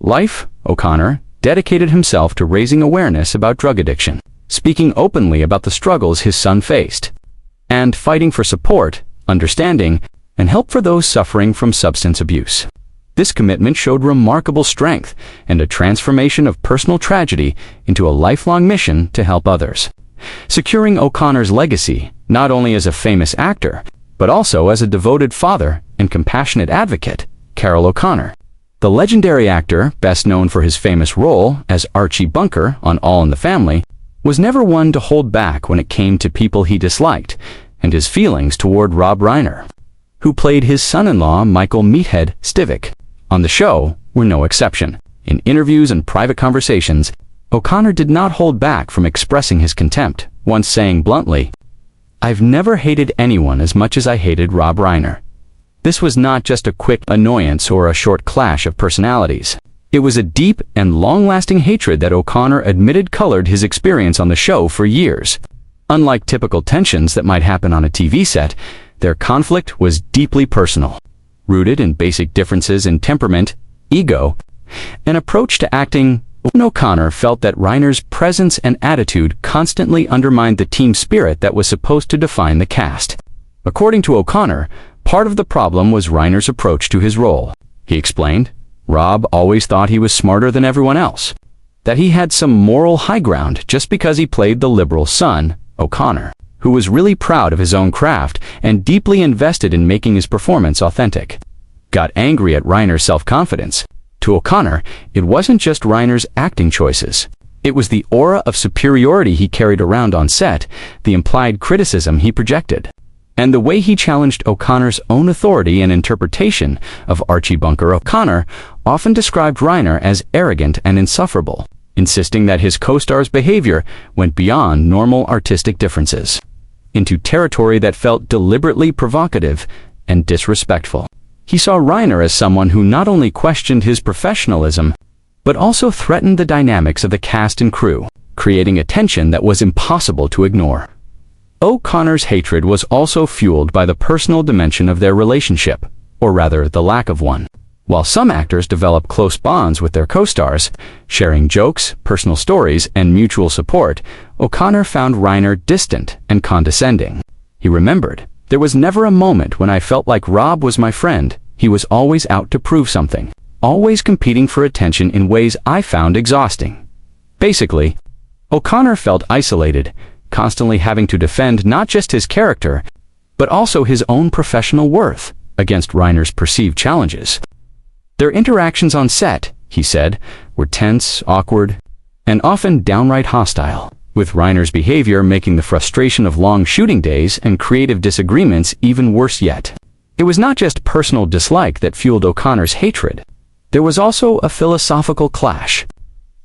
life, O'Connor dedicated himself to raising awareness about drug addiction, speaking openly about the struggles his son faced, and fighting for support, understanding, and help for those suffering from substance abuse. This commitment showed remarkable strength and a transformation of personal tragedy into a lifelong mission to help others, securing O'Connor's legacy not only as a famous actor, but also as a devoted father and compassionate advocate. Carroll O'Connor, the legendary actor best known for his famous role as Archie Bunker on All in the Family, was never one to hold back when it came to people he disliked and his feelings toward Rob Reiner, who played his son-in-law Michael "Meathead" Stivic on the show, were no exception. In interviews and private conversations, O'Connor did not hold back from expressing his contempt, once saying bluntly, "I've never hated anyone as much as I hated Rob Reiner." This was not just a quick annoyance or a short clash of personalities. It was a deep and long-lasting hatred that O'Connor admitted colored his experience on the show for years. Unlike typical tensions that might happen on a TV set, their conflict was deeply personal, rooted in basic differences in temperament, ego, and approach to acting. O'Connor felt that Reiner's presence and attitude constantly undermined the team spirit that was supposed to define the cast. According to O'Connor, part of the problem was Reiner's approach to his role. He explained, Rob always thought he was smarter than everyone else, that he had some moral high ground just because he played the liberal son, O'Connor, who was really proud of his own craft and deeply invested in making his performance authentic. Got angry at Reiner's self-confidence. To O'Connor, it wasn't just Reiner's acting choices. It was the aura of superiority he carried around on set, the implied criticism he projected, and the way he challenged O'Connor's own authority and interpretation of Archie Bunker. O'Connor often described Reiner as arrogant and insufferable, insisting that his co-star's behavior went beyond normal artistic differences, into territory that felt deliberately provocative and disrespectful. He saw Reiner as someone who not only questioned his professionalism, but also threatened the dynamics of the cast and crew, creating a tension that was impossible to ignore. O'Connor's hatred was also fueled by the personal dimension of their relationship, or rather the lack of one. While some actors develop close bonds with their co-stars, sharing jokes, personal stories, and mutual support, O'Connor found Reiner distant and condescending. He remembered, "There was never a moment when I felt like Rob was my friend. He was always out to prove something, always competing for attention in ways I found exhausting." Basically, O'Connor felt isolated, constantly having to defend not just his character, but also his own professional worth against Reiner's perceived challenges. Their interactions on set, he said, were tense, awkward, and often downright hostile, with Reiner's behavior making the frustration of long shooting days and creative disagreements even worse yet. It was not just personal dislike that fueled O'Connor's hatred. There was also a philosophical clash.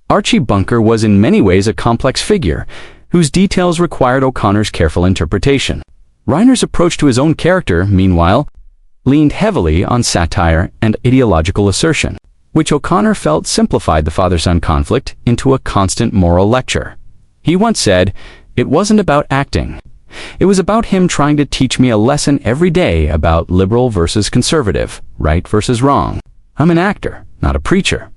Archie Bunker was in many ways a complex figure, whose details required O'Connor's careful interpretation. Reiner's approach to his own character, meanwhile, leaned heavily on satire and ideological assertion, which O'Connor felt simplified the father-son conflict into a constant moral lecture. He once said, "It wasn't about acting. It was about him trying to teach me a lesson every day about liberal versus conservative, right versus wrong. I'm an actor, not a preacher."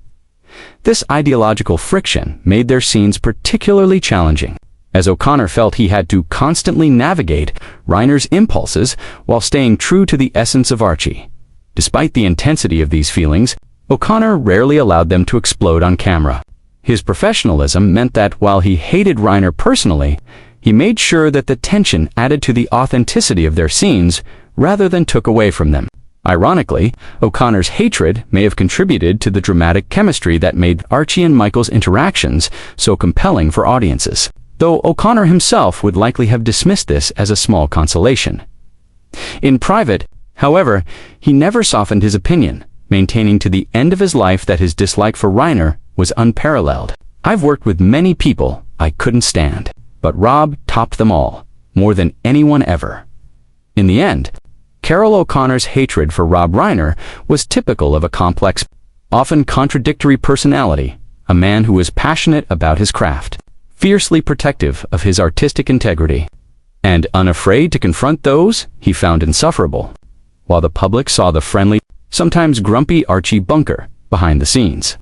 This ideological friction made their scenes particularly challenging, as O'Connor felt he had to constantly navigate Reiner's impulses while staying true to the essence of Archie. Despite the intensity of these feelings, O'Connor rarely allowed them to explode on camera. His professionalism meant that while he hated Reiner personally, he made sure that the tension added to the authenticity of their scenes rather than took away from them. Ironically, O'Connor's hatred may have contributed to the dramatic chemistry that made Archie and Michael's interactions so compelling for audiences, though O'Connor himself would likely have dismissed this as a small consolation. In private, however, he never softened his opinion, maintaining to the end of his life that his dislike for Reiner was unparalleled. "I've worked with many people I couldn't stand, but Rob topped them all, more than anyone ever." In the end, Carroll O'Connor's hatred for Rob Reiner was typical of a complex, often contradictory personality, a man who was passionate about his craft, fiercely protective of his artistic integrity, and unafraid to confront those he found insufferable, while the public saw the friendly, sometimes grumpy Archie Bunker behind the scenes.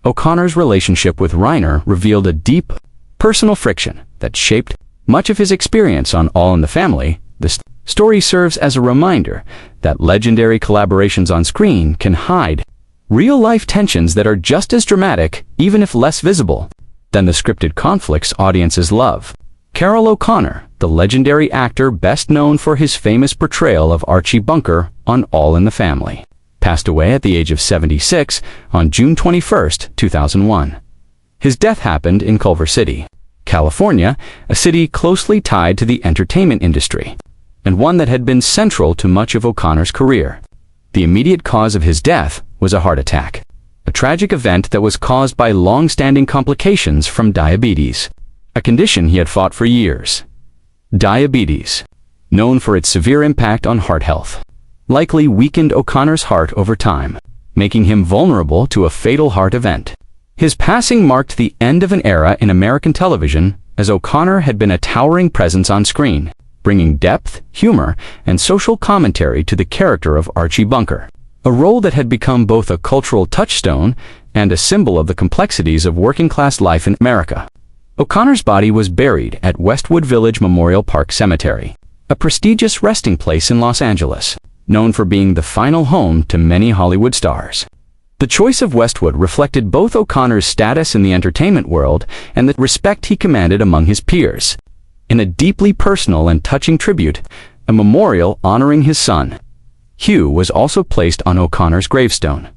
O'Connor's relationship with Reiner revealed a deep, personal friction that shaped much of his experience on All in the Family. The story serves as a reminder that legendary collaborations on screen can hide real-life tensions that are just as dramatic, even if less visible, than the scripted conflicts audiences love. Carroll O'Connor, the legendary actor best known for his famous portrayal of Archie Bunker on All in the Family, passed away at the age of 76 on June 21, 2001. His death happened in Culver City, California, a city closely tied to the entertainment industry, and one that had been central to much of O'Connor's career. The immediate cause of his death was a heart attack, a tragic event that was caused by long-standing complications from diabetes, a condition he had fought for years. Diabetes, known for its severe impact on heart health, likely weakened O'Connor's heart over time, making him vulnerable to a fatal heart event. His passing marked the end of an era in American television, as O'Connor had been a towering presence on screen, bringing depth, humor, and social commentary to the character of Archie Bunker, a role that had become both a cultural touchstone and a symbol of the complexities of working-class life in America. O'Connor's body was buried at Westwood Village Memorial Park Cemetery, a prestigious resting place in Los Angeles, known for being the final home to many Hollywood stars. The choice of Westwood reflected both O'Connor's status in the entertainment world and the respect he commanded among his peers. In a deeply personal and touching tribute, a memorial honoring his son, Hugh, was also placed on O'Connor's gravestone.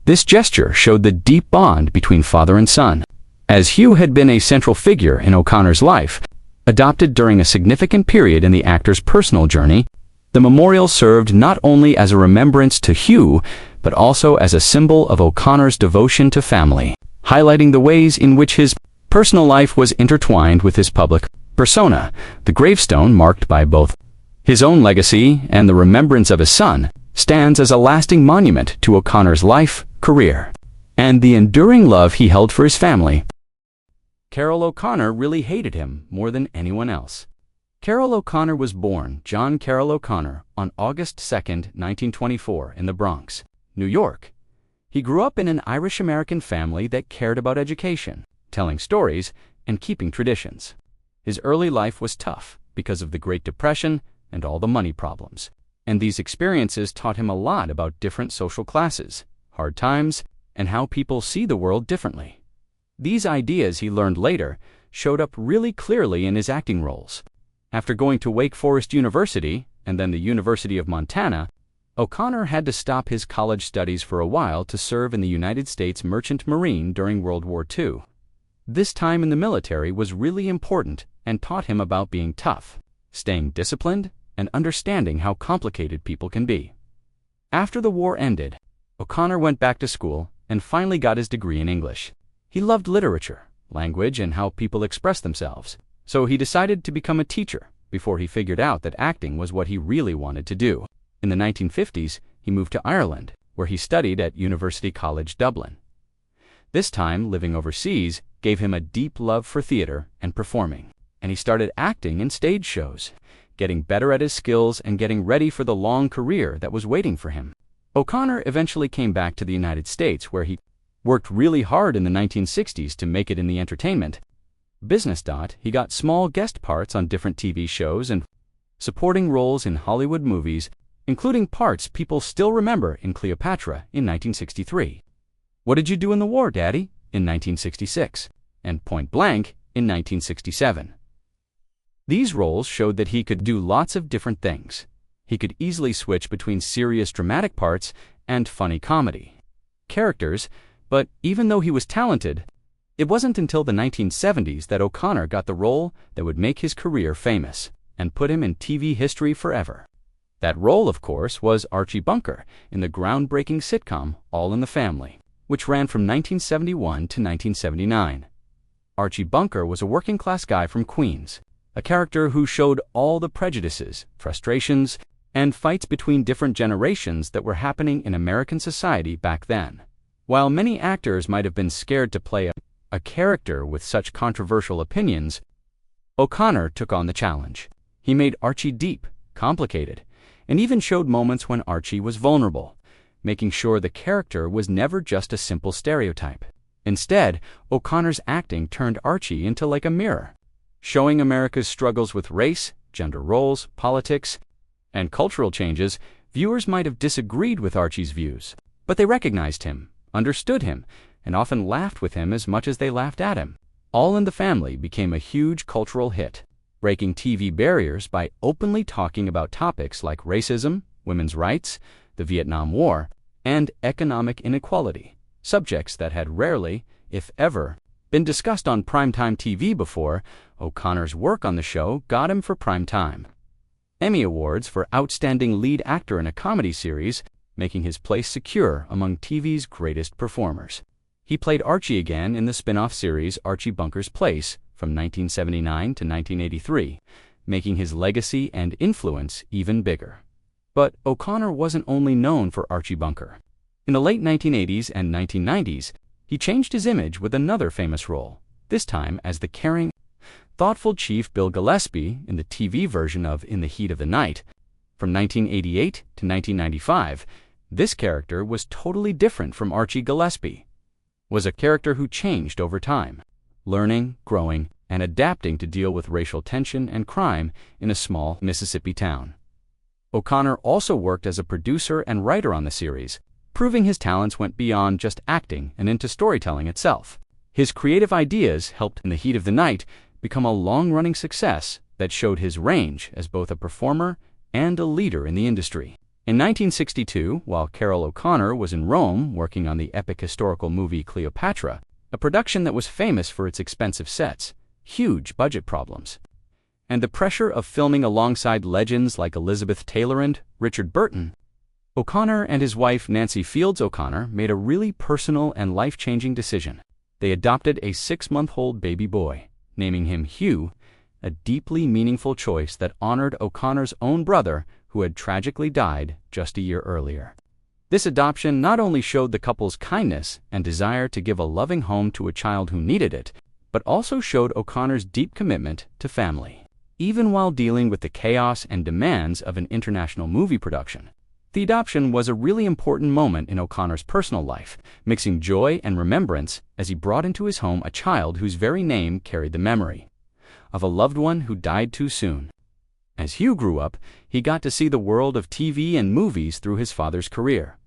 This gesture showed the deep bond between father and son, as Hugh had been a central figure in O'Connor's life. Adopted during a significant period in the actor's personal journey, the memorial served not only as a remembrance to Hugh, but also as a symbol of O'Connor's devotion to family, highlighting the ways in which his personal life was intertwined with his public persona. The gravestone, marked by both his own legacy and the remembrance of his son, stands as a lasting monument to O'Connor's life, career, and the enduring love he held for his family. Carroll O'Connor really hated him more than anyone else. Carroll O'Connor was born John Carroll O'Connor on August 2, 1924, in the Bronx, New York. He grew up in an Irish-American family that cared about education, telling stories, and keeping traditions. His early life was tough because of the Great Depression and all the money problems, and these experiences taught him a lot about different social classes, hard times, and how people see the world differently. These ideas, he learned later, showed up really clearly in his acting roles. After going to Wake Forest University and then the University of Montana, O'Connor had to stop his college studies for a while to serve in the United States Merchant Marine during World War II. This time in the military was really important and taught him about being tough, staying disciplined, and understanding how complicated people can be. After the war ended, O'Connor went back to school and finally got his degree in English. He loved literature, language, and how people express themselves, so he decided to become a teacher before he figured out that acting was what he really wanted to do. In the 1950s, he moved to Ireland, where he studied at University College Dublin. This time, living overseas gave him a deep love for theater and performing, and he started acting in stage shows, getting better at his skills and getting ready for the long career that was waiting for him. O'Connor eventually came back to the United States, where he worked really hard in the 1960s to make it in the entertainment business. He got small guest parts on different TV shows and supporting roles in Hollywood movies, including parts people still remember in Cleopatra in 1963, What Did You Do in the War, Daddy? In 1966, and Point Blank in 1967. These roles showed that he could do lots of different things. He could easily switch between serious dramatic parts and funny comedy characters, but even though he was talented, it wasn't until the 1970s that O'Connor got the role that would make his career famous and put him in TV history forever. That role, of course, was Archie Bunker in the groundbreaking sitcom All in the Family, which ran from 1971 to 1979. Archie Bunker was a working-class guy from Queens, a character who showed all the prejudices, frustrations, and fights between different generations that were happening in American society back then. While many actors might have been scared to play a character with such controversial opinions, O'Connor took on the challenge. He made Archie deep, complicated, and even showed moments when Archie was vulnerable, making sure the character was never just a simple stereotype. Instead, O'Connor's acting turned Archie into like a mirror, showing America's struggles with race, gender roles, politics, and cultural changes. Viewers might have disagreed with Archie's views, but they recognized him, understood him, and often laughed with him as much as they laughed at him. All in the Family became a huge cultural hit, breaking TV barriers by openly talking about topics like racism, women's rights, the Vietnam War, and economic inequality, subjects that had rarely, if ever, been discussed on primetime TV before. O'Connor's work on the show got him for primetime Emmy Awards for Outstanding Lead Actor in a Comedy Series, making his place secure among TV's greatest performers. He played Archie again in the spin-off series Archie Bunker's Place from 1979 to 1983, making his legacy and influence even bigger. But O'Connor wasn't only known for Archie Bunker. In the late 1980s and 1990s, he changed his image with another famous role, this time as the caring, thoughtful Chief Bill Gillespie in the TV version of In the Heat of the Night. From 1988 to 1995, this character was totally different from Archie. Gillespie was a character who changed over time, learning, growing, and adapting to deal with racial tension and crime in a small Mississippi town. O'Connor also worked as a producer and writer on the series, proving his talents went beyond just acting and into storytelling itself. His creative ideas helped In the Heat of the Night become a long-running success that showed his range as both a performer and a leader in the industry. In 1962, while Carroll O'Connor was in Rome working on the epic historical movie Cleopatra, a production that was famous for its expensive sets, huge budget problems, and the pressure of filming alongside legends like Elizabeth Taylor and Richard Burton, O'Connor and his wife Nancy Fields O'Connor made a really personal and life-changing decision. They adopted a 6-month-old baby boy, naming him Hugh, a deeply meaningful choice that honored O'Connor's own brother who had tragically died just a year earlier. This adoption not only showed the couple's kindness and desire to give a loving home to a child who needed it, but also showed O'Connor's deep commitment to family. Even while dealing with the chaos and demands of an international movie production, the adoption was a really important moment in O'Connor's personal life, mixing joy and remembrance as he brought into his home a child whose very name carried the memory of a loved one who died too soon. As Hugh grew up, he got to see the world of TV and movies through his father's career.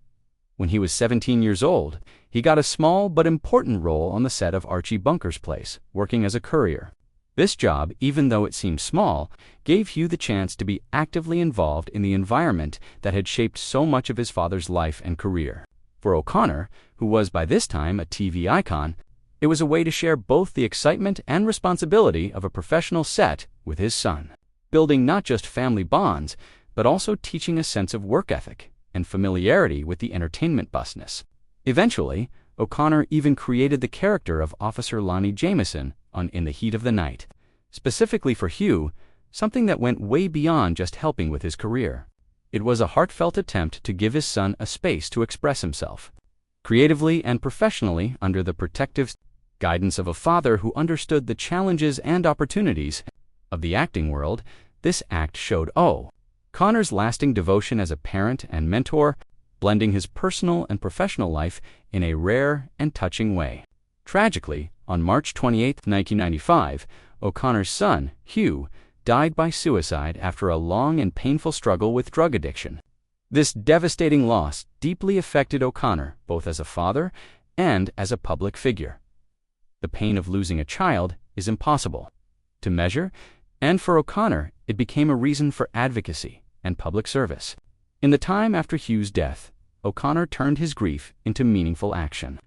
When he was 17 years old, he got a small but important role on the set of Archie Bunker's Place, working as a courier. This job, even though it seemed small, gave Hugh the chance to be actively involved in the environment that had shaped so much of his father's life and career. For O'Connor, who was by this time a TV icon, it was a way to share both the excitement and responsibility of a professional set with his son, building not just family bonds, but also teaching a sense of work ethic and familiarity with the entertainment business. Eventually, O'Connor even created the character of Officer Lonnie Jameson on In the Heat of the Night, specifically for Hugh, something that went way beyond just helping with his career. It was a heartfelt attempt to give his son a space to express himself, creatively and professionally, under the protective guidance of a father who understood the challenges and opportunities of the acting world. This act showed O'Connor's lasting devotion as a parent and mentor, blending his personal and professional life in a rare and touching way. Tragically, on March 28, 1995, O'Connor's son, Hugh, died by suicide after a long and painful struggle with drug addiction. This devastating loss deeply affected O'Connor, both as a father and as a public figure. The pain of losing a child is impossible to measure, and for O'Connor, it became a reason for advocacy and public service. In the time after Hugh's death, O'Connor turned his grief into meaningful action,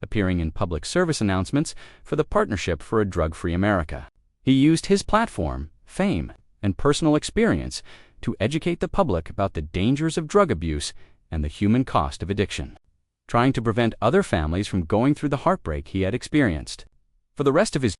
appearing in public service announcements for the Partnership for a Drug-Free America. He used his platform, fame, and personal experience to educate the public about the dangers of drug abuse and the human cost of addiction, trying to prevent other families from going through the heartbreak he had experienced. For the rest of his